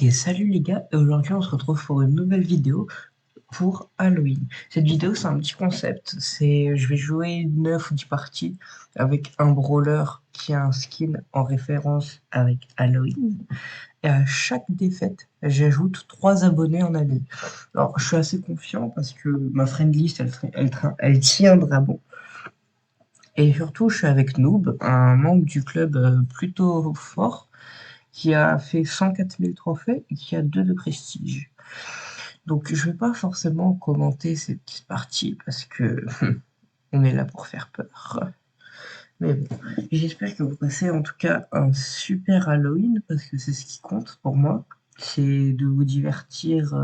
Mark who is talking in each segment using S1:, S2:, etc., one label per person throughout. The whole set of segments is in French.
S1: Et salut les gars, et aujourd'hui on se retrouve pour une nouvelle vidéo pour Halloween. Cette vidéo c'est un petit concept, je vais jouer 9 ou 10 parties avec un brawler qui a un skin en référence avec Halloween. Et à chaque défaite, j'ajoute 3 abonnés en ami. Alors je suis assez confiant parce que ma friend list elle tiendra bon. Et surtout je suis avec Noob, un membre du club plutôt fort, qui a fait 104 000 trophées et qui a 2 de prestige. Donc je vais pas forcément commenter cette petite partie parce que on est là pour faire peur. Mais bon, j'espère que vous passez en tout cas un super Halloween parce que c'est ce qui compte pour moi. C'est de vous divertir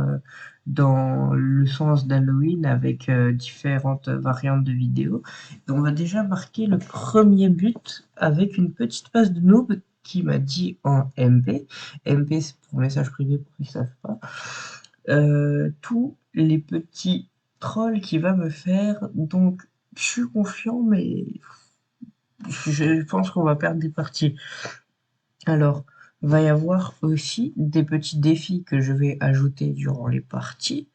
S1: dans le sens d'Halloween avec différentes variantes de vidéos. Et on va déjà marquer le premier but avec une petite passe de Noob qui m'a dit en MP. MP c'est pour message privé pour ceux qui ne savent pas. Tous les petits trolls qu'il va me faire. Donc je suis confiant mais je pense qu'on va perdre des parties. Alors, va y avoir aussi des petits défis que je vais ajouter durant les parties,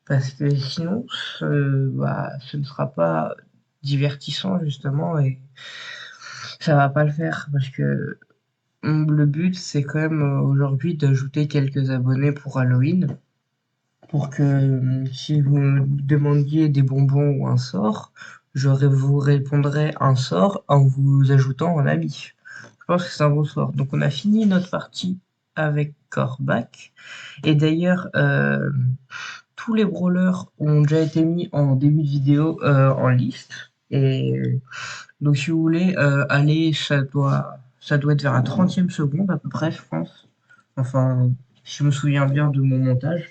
S1: parce que sinon, ce ne sera pas divertissant justement, et ça va pas le faire, parce que le but c'est quand même aujourd'hui d'ajouter quelques abonnés pour Halloween, pour que si vous me demandiez des bonbons ou un sort, je vous répondrai un sort en vous ajoutant en ami. Je pense que c'est un bon sort. Donc on a fini notre partie avec Corbac. Et d'ailleurs, tous les brawlers ont déjà été mis en début de vidéo en liste. Et donc si vous voulez aller, ça doit être vers la 30e seconde à peu près, je pense. Enfin, si je me souviens bien de mon montage.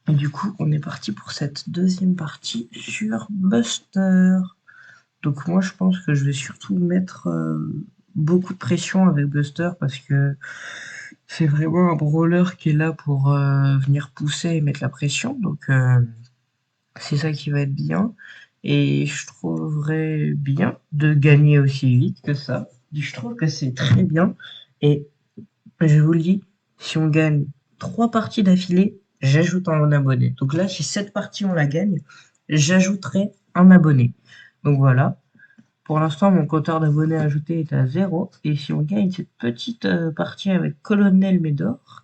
S1: Et du coup, on est parti pour cette deuxième partie sur Buster. Donc moi, je pense que je vais surtout mettre beaucoup de pression avec Buster parce que c'est vraiment un brawler qui est là pour venir pousser et mettre la pression. Donc c'est ça qui va être bien. Et je trouverais bien de gagner aussi vite que ça. Je trouve que c'est très bien. Et je vous le dis, si on gagne 3 parties d'affilée, j'ajoute un abonné. Donc là, si cette partie on la gagne, j'ajouterai un abonné. Donc voilà. Pour l'instant, mon compteur d'abonnés ajoutés est à 0. Et si on gagne cette petite partie avec Colonel Médor,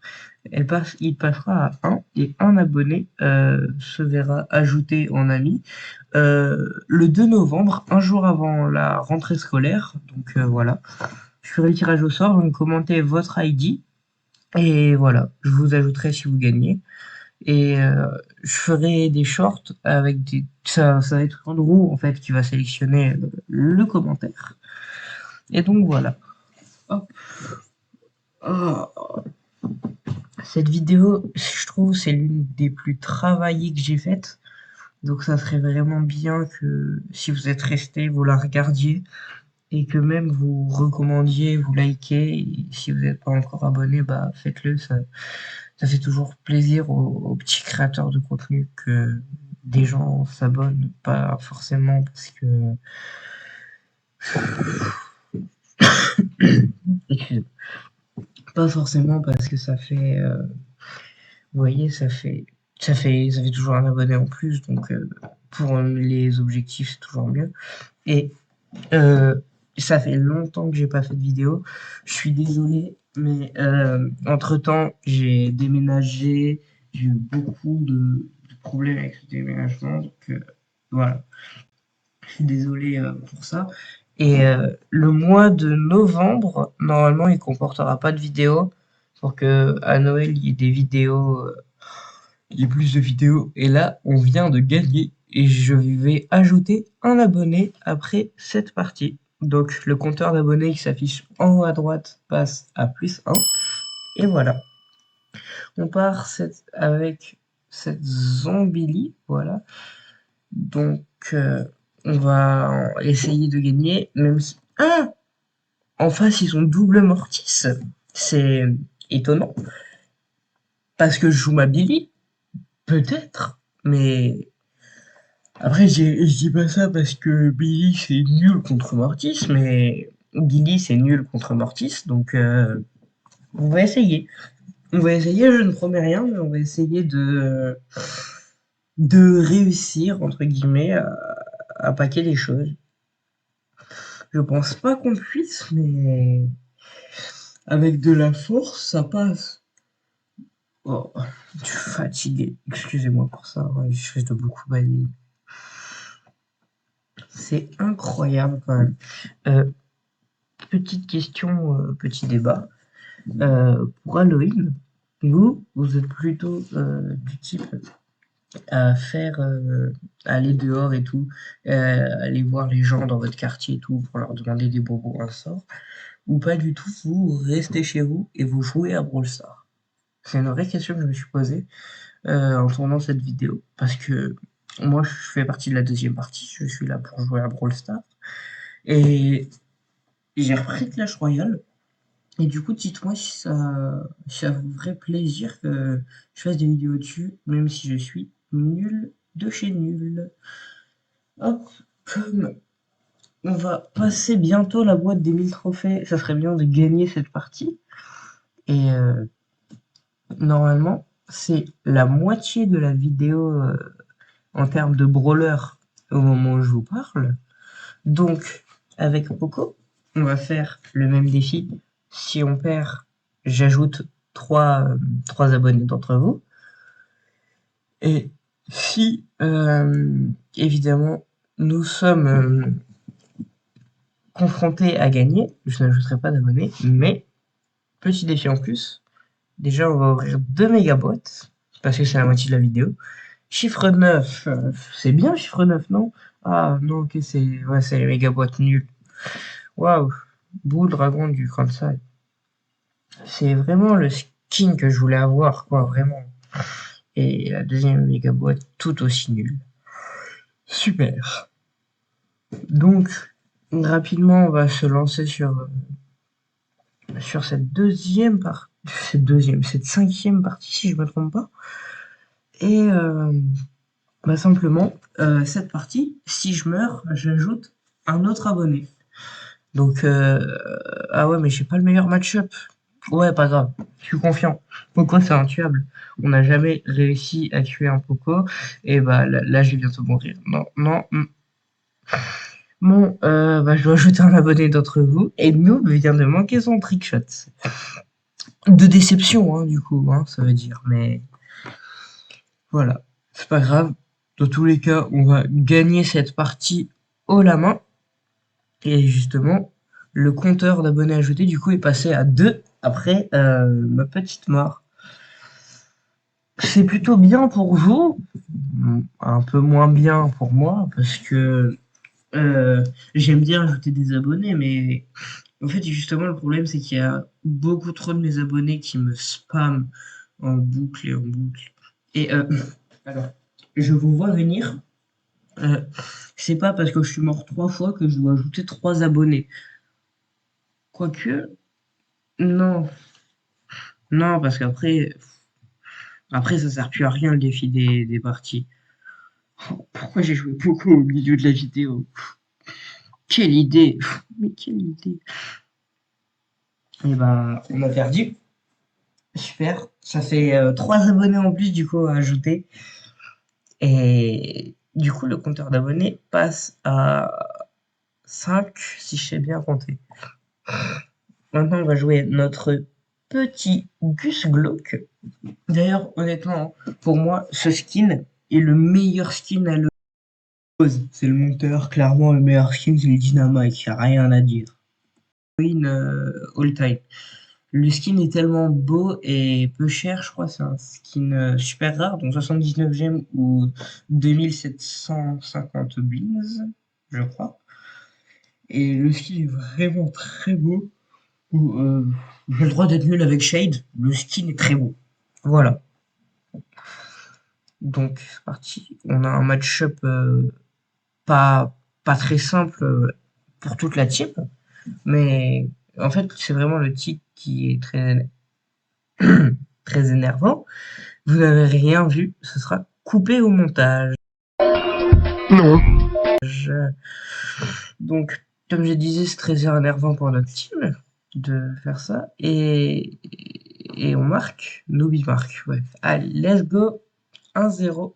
S1: il passera à 1. Et un abonné se verra ajouté en ami le 2 novembre, un jour avant la rentrée scolaire. Donc voilà. Je ferai le tirage au sort. Donc commentez votre ID. Et voilà, je vous ajouterai si vous gagnez. Et je ferai des shorts avec des... Ça va être Andrew, en fait, qui va sélectionner le commentaire. Et donc, voilà. Hop. Oh. Cette vidéo, je trouve, c'est l'une des plus travaillées que j'ai faites. Donc, ça serait vraiment bien que, si vous êtes resté, vous la regardiez. Et que même vous recommandiez, vous likez. Et si vous n'êtes pas encore abonné, bah, faites-le. Ça fait toujours plaisir aux petits créateurs de contenu que des gens s'abonnent, pas forcément parce que... Excusez-moi. Pas forcément parce que ça fait... vous voyez, ça fait toujours un abonné en plus, donc pour les objectifs, c'est toujours mieux. Et ça fait longtemps que j'ai pas fait de vidéo. Je suis désolé, mais entre-temps, j'ai déménagé. J'ai eu beaucoup de problèmes avec ce déménagement. Donc voilà, je suis désolé pour ça. Et le mois de novembre, normalement, il comportera pas de vidéo pour que à Noël, il y ait des vidéos, il y ait plus de vidéos. Et là, on vient de gagner et je vais ajouter un abonné après cette partie. Donc le compteur d'abonnés qui s'affiche en haut à droite passe à +1. Et voilà. On part avec cette Zombili. Voilà. Donc on va essayer de gagner. Même si... Ah, en face, ils ont double mortis. C'est étonnant. Parce que je joue ma Billy. Peut-être. Mais... Après, je dis pas ça parce que Billy c'est nul contre Mortis, mais Billy c'est nul contre Mortis, donc On va essayer. On va essayer, je ne promets rien, mais on va essayer de réussir, entre guillemets, à paquer les choses. Je pense pas qu'on puisse, mais avec de la force, ça passe. Oh, je suis fatigué. Excusez-moi pour ça, ouais, je risque de beaucoup bailler. C'est incroyable quand même. Petite question, petit débat. Pour Halloween, vous êtes plutôt du type à faire aller dehors et tout, aller voir les gens dans votre quartier et tout pour leur demander des bonbons un sort, ou pas du tout, vous restez chez vous et vous jouez à Brawl Stars? C'est une vraie question que je me suis posée en tournant cette vidéo, parce que moi je fais partie de la deuxième partie, je suis là pour jouer à Brawl Stars, et j'ai repris Clash Royale. Et du coup, dites-moi si ça vous ferait plaisir que je fasse des vidéos dessus, même si je suis nul de chez nul. Hop, comme on va passer bientôt la boîte des 1000 trophées, ça serait bien de gagner cette partie. Et normalement, c'est la moitié de la vidéo en termes de brawler au moment où je vous parle. Donc, avec Poco, on va faire le même défi. Si on perd, j'ajoute 3 abonnés d'entre vous. Et si, évidemment, nous sommes confrontés à gagner, je n'ajouterai pas d'abonnés, mais petit défi en plus. Déjà, on va ouvrir 2 mégaboîtes, parce que c'est la moitié de la vidéo. Chiffre 9, c'est bien chiffre 9, non? Ah non, ok, c'est les mégaboîtes nulles. Waouh, Boule Dragon du Kansai. C'est vraiment le skin que je voulais avoir, quoi, vraiment. Et la deuxième mégaboîte, tout aussi nulle. Super. Donc, rapidement, on va se lancer sur cette cette cinquième partie, si je me trompe pas. Et simplement, cette partie, si je meurs, j'ajoute un autre abonné. Donc, ah ouais, mais j'ai pas le meilleur match-up. Ouais, pas grave, je suis confiant. Poco, c'est intuable. On n'a jamais réussi à tuer un Poco. Et bah là, je vais bientôt mourir. Non, non. Bon, je dois ajouter un abonné d'entre vous. Et Noob vient de manquer son trickshot. De déception, hein, du coup, hein, ça veut dire. Mais voilà, c'est pas grave. Dans tous les cas, on va gagner cette partie haut la main. Et justement, le compteur d'abonnés ajoutés, du coup, est passé à 2 après ma petite mort. C'est plutôt bien pour vous, un peu moins bien pour moi, parce que j'aime bien ajouter des abonnés, mais en fait, justement, le problème, c'est qu'il y a beaucoup trop de mes abonnés qui me spamment en boucle et en boucle. Et alors, je vous vois venir. Euh, c'est pas parce que je suis mort 3 fois que je dois ajouter 3 abonnés. Quoique, non. Non, parce qu'après, ça sert plus à rien le défi des parties. Pourquoi j'ai joué beaucoup au milieu de la vidéo? Quelle idée! Mais quelle idée! Et ben, on a perdu. Super. Ça fait 3 abonnés en plus du coup à ajouter. Et du coup, le compteur d'abonnés passe à 5 si je sais bien compter. Maintenant, on va jouer notre petit Gus Glock. D'ailleurs, honnêtement, pour moi, ce skin est le meilleur skin à l'ose. C'est le monteur, clairement, le meilleur skin, c'est le Dynamite, y a rien à dire. Win all time. Le skin est tellement beau et peu cher, je crois, c'est un skin super rare, donc 79 gemmes ou 2750 beans, je crois. Et le skin est vraiment très beau. J'ai le droit d'être nul avec Shade, le skin est très beau. Voilà. Donc c'est parti. On a un match-up pas très simple pour toute la team, mais en fait c'est vraiment le tic qui est très très énervant. Vous n'avez rien vu, ce sera coupé au montage.
S2: Non.
S1: Donc comme je disais, c'est très énervant pour notre team. de faire ça. Et on marque. Noob, il marque. Ouais. Allez, let's go. 1-0.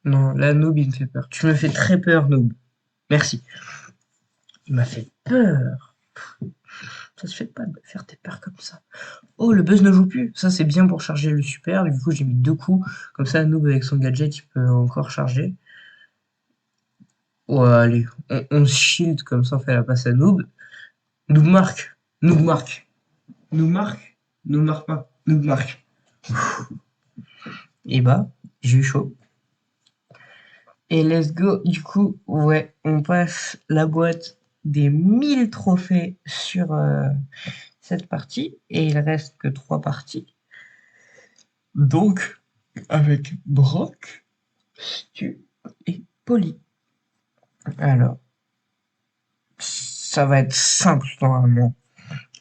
S1: Non, là, Noob, il me fait peur. Tu me fais très peur, Noob. Merci. Il m'a fait peur. Ça se fait pas de me faire des peurs comme ça. Oh, le buzz ne joue plus. Ça, c'est bien pour charger le super. Du coup, j'ai mis 2 coups. Comme ça, Noob, avec son gadget, il peut encore charger. Ouais, allez. On shield, comme ça, on fait la passe à Noob. Noob marque. Noob marque. Noob marque. Noob marque pas. Noob marque. Et bah, j'ai eu chaud. Et let's go. Du coup, ouais, on passe la boîte des 1000 trophées sur cette partie. Et il reste que 3 parties. Donc, avec Brock, Stu et Polly. Alors, ça va être simple normalement.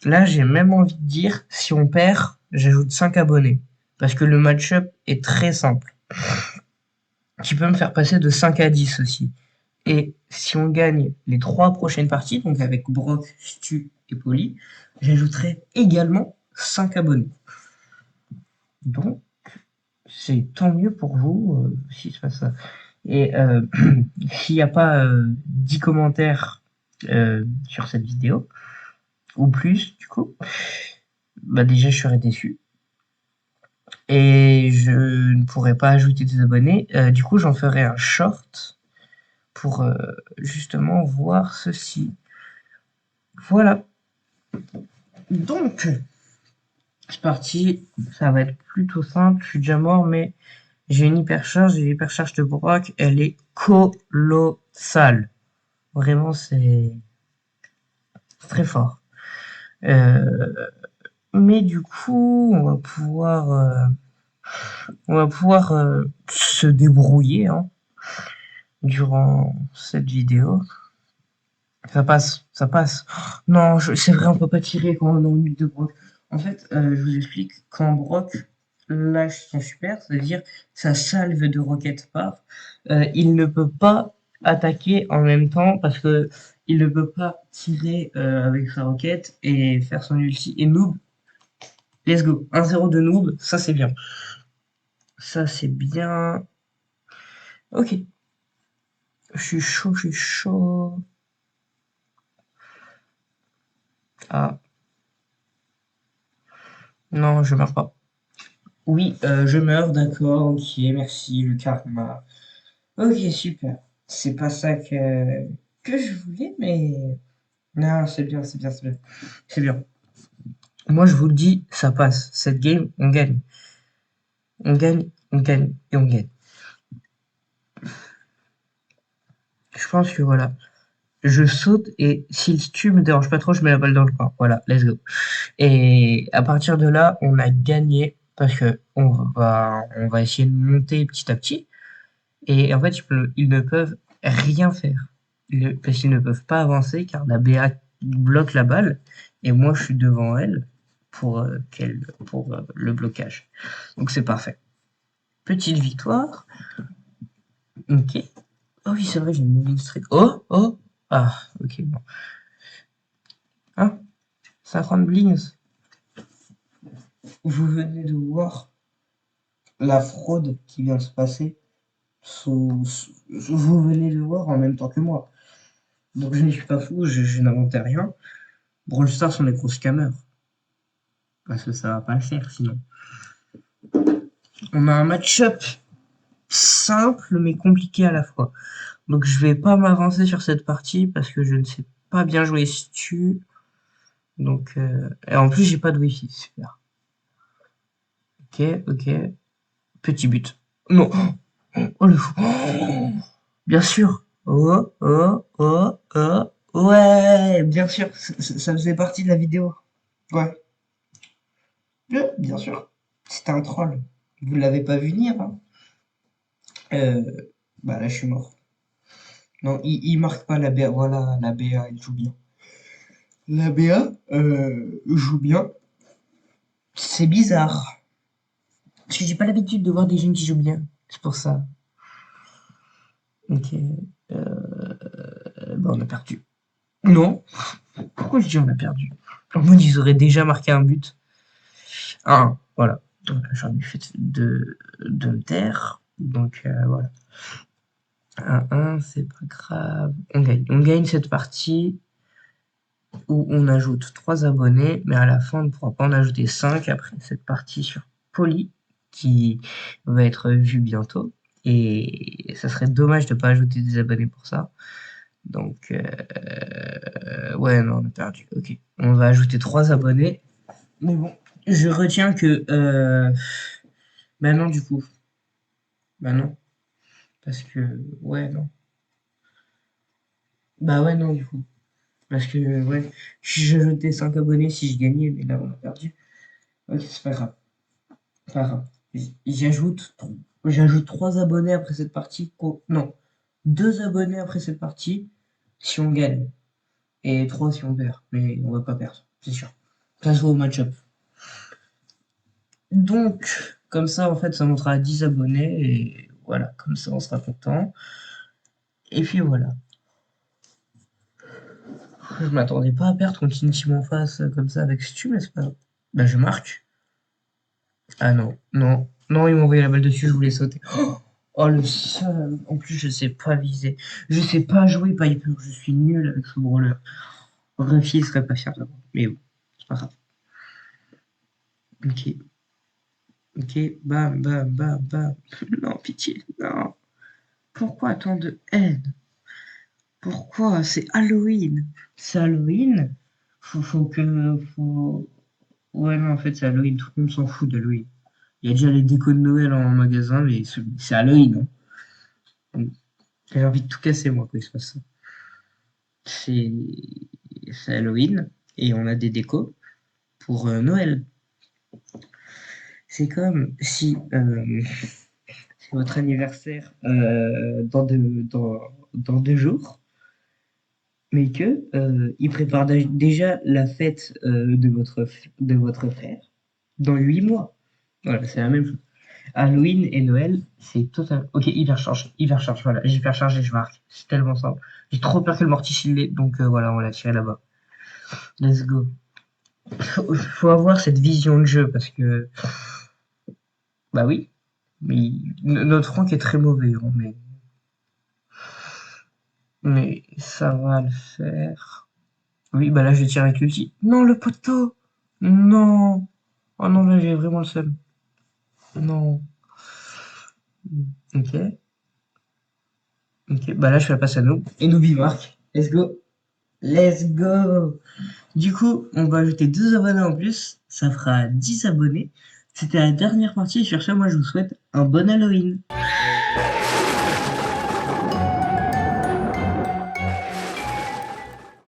S1: Là, j'ai même envie de dire, si on perd, j'ajoute 5 abonnés. Parce que le match-up est très simple. Tu peux me faire passer de 5 à 10 aussi. Et si on gagne les 3 prochaines parties, donc avec Brock, Stu et Polly, j'ajouterai également 5 abonnés. Donc, c'est tant mieux pour vous si se passe ça. Et s'il n'y a pas 10 commentaires sur cette vidéo, ou plus du coup, bah déjà je serais déçu. Et je ne pourrais pas ajouter des abonnés. Du coup, j'en ferai un short pour justement voir ceci. Voilà. Donc, c'est parti. Ça va être plutôt simple. Je suis déjà mort, mais j'ai une hypercharge. Et l'hypercharge de Brock, elle est colossale. Vraiment, c'est très fort. Mais du coup, on va pouvoir se débrouiller hein, durant cette vidéo. Ça passe, ça passe. Non, c'est vrai, on peut pas tirer quand on est en huile de Brock. En fait, je vous explique, quand Brock lâche son super, c'est-à-dire sa salve de roquette part, il ne peut pas attaquer en même temps parce que il ne peut pas tirer avec sa roquette et faire son ulti. Et Noob, let's go. 1-0 de Noob, ça c'est bien. Ça c'est bien. Ok. Je suis chaud, je suis chaud. Ah. Non, je meurs pas. Oui, je meurs, d'accord, ok, merci, le karma. Ok, super. C'est pas ça que je voulais, mais... Non, c'est bien, c'est bien, c'est bien. C'est bien. Moi, je vous le dis, ça passe. Cette game, on gagne. On gagne, on gagne et on gagne. Je pense que voilà. Je saute et si le stu me dérange pas trop, je mets la balle dans le coin. Voilà, let's go. Et à partir de là, on a gagné parce que on va essayer de monter petit à petit. Et en fait, ils ne peuvent rien faire. Parce qu'ils ne peuvent pas avancer car la BA bloque la balle et moi je suis devant elle pour, pour le blocage. Donc c'est parfait. Petite victoire. Ok. Oh oui, c'est vrai, j'ai une moving streak. Oh, oh. Ah, ok, bon. Hein? 50 blings. Vous venez de voir la fraude qui vient de se passer. Vous venez de le voir en même temps que moi. Donc je n'y suis pas fou, je n'inventais rien. Brawl Stars sont des gros scammers. Parce que ça va pas le faire sinon. On a un match-up simple mais compliqué à la fois. Donc je vais pas m'avancer sur cette partie parce que je ne sais pas bien jouer Stu. Donc et en plus j'ai pas de wifi, super. Ok, ok. Petit but. Non. Oh le fou. Oh, bien sûr. Oh, oh, oh, oh. Ouais, bien sûr. Ça faisait partie de la vidéo. Ouais. Bien sûr. C'était un troll. Vous l'avez pas vu venir, hein. Euh, Bah là, je suis mort. Non, il marque pas la BA. Voilà, la BA, il joue bien. La BA joue bien. C'est bizarre. Parce que j'ai pas l'habitude de voir des jeunes qui jouent bien. C'est pour ça. Ok. Bah on a perdu. Non. Pourquoi je dis on a perdu? En mode, ils auraient déjà marqué un but. 1-1, voilà. Donc, j'aurais dû fait de me taire. Donc, voilà. 1-1, c'est pas grave. On gagne. On gagne cette partie où on ajoute 3 abonnés, mais à la fin, on ne pourra pas en ajouter 5 après cette partie sur Poly, qui va être vue bientôt. Et ça serait dommage de ne pas ajouter des abonnés pour ça. Donc, ouais, non, on a perdu. Ok, on va ajouter 3 abonnés. Mais bon, je retiens que... bah non, du coup. Bah non. Parce que... Ouais, non. Bah ouais, non, du coup. Parce que, ouais, j'ai ajouté 5 abonnés si je gagnais, mais là, on a perdu. Ok, c'est pas grave. Pas grave. J'ajoute j'ajoute 3 abonnés après cette partie. Non, 2 abonnés après cette partie si on gagne. Et 3 si on perd. Mais on va pas perdre, c'est sûr. Ça se voit au match-up. Donc, comme ça, en fait, ça montera à 10 abonnés. Et voilà, comme ça, on sera content. Et puis voilà. Je m'attendais pas à perdre contre une team en face comme ça avec Stu, mais c'est pas grave. Bah, je marque. Ah non, non, non, ils m'ont envoyé la balle dessus, je voulais sauter. Oh le seul. En plus, je sais pas viser. Je sais pas jouer Piper. Je suis nul avec ce brawler. Ruffy serait pas fier de moi. Mais bon, c'est pas grave. Ok. Ok. Bam, bam, bam, bam. Non, pitié. Non. Pourquoi tant de haine? Pourquoi? C'est Halloween. C'est Halloween. Faut que. Faut... Ouais, non, en fait, c'est Halloween. Tout le monde s'en fout d'Halloween. Il y a déjà les décos de Noël en magasin, mais c'est Halloween. Hein. J'ai envie de tout casser, moi, quand il se passe ça. C'est Halloween et on a des décos pour Noël. C'est comme si c'est votre anniversaire dans 2 jours, mais que il prépare déjà la fête de votre frère dans 8 mois. Voilà, c'est la même chose. Halloween et Noël, c'est total. Ok, hypercharge, voilà, j'hypercharge et je marque. C'est tellement simple. J'ai trop peur que le mortis il l'ait, donc voilà, on l'a tiré là-bas. Let's go. Faut avoir cette vision de jeu parce que, bah oui, mais notre Franck est très mauvais, hein, mais ça va le faire. Oui, bah là je tire avec l'ulti. Non, le poteau! Non! Oh non, là j'ai vraiment le seum. Non. Ok. Ok, bah là je fais la passe à nous. Et nous marque. Let's go. Let's go! Du coup, on va ajouter 2 abonnés en plus. Ça fera 10 abonnés. C'était la dernière partie. Sur ce, moi je vous souhaite un bon Halloween.